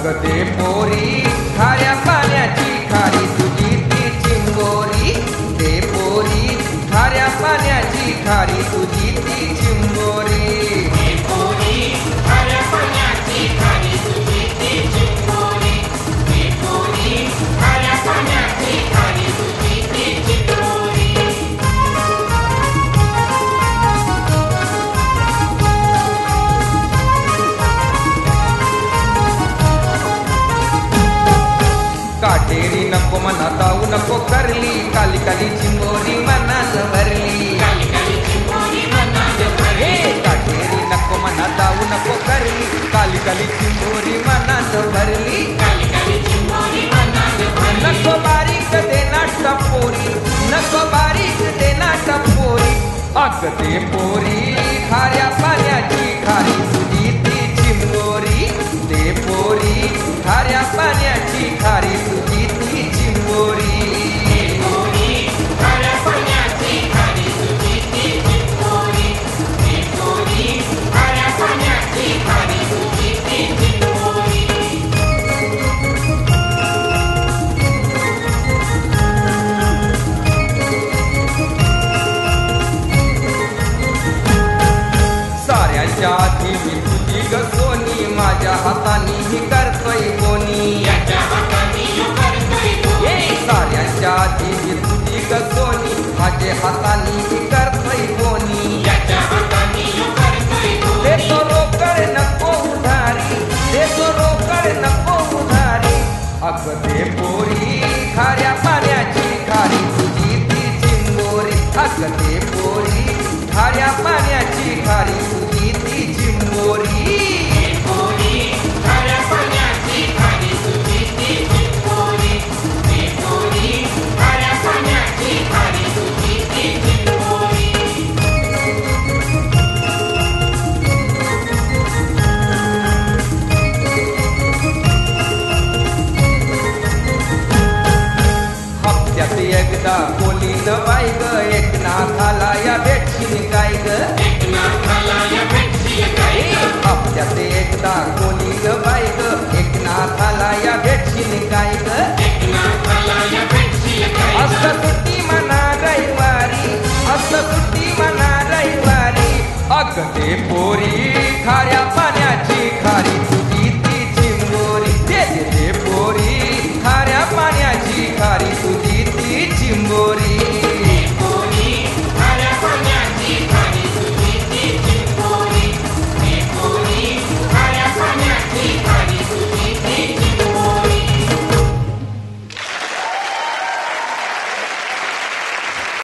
अग ते पोरी खाऱ्या पाण्याची खारी तुझी ती चिंबोरी, ते पोरी खाऱ्या पाण्याची खारी तुझी ती चिंबोरी. काटेरी नको मना जाऊ नको करली, काली काली चिंबोरी मनात भरली. काटेरी नको मना जाऊ नको करली, काली काली चिंबोरी मनात भरली. नको बारीक देना टपोरी, नको बारीक देना टपोरी. अग ते पोरी खाऱ्या पाण्याची खारी तुझी ती चिंबोरी, ते पोरी खाऱ्या पाण्याची खारी तुझी ती चिंबोरी. साऱ्यांच्या आधी मी तुझी ग सोनी, माझ्या हातानी ही करतोय कोणी. साऱ्यांच्या आधी मी तुझी ग सोनी, माझ्या हातानी ही करतोय कोणी. देतो रोकड नको उधारी, देतो रोकड नको उधारी. अग ते पोरी खाऱ्या पाण्याची खारी तुझी ती चिंबोरी, अग ते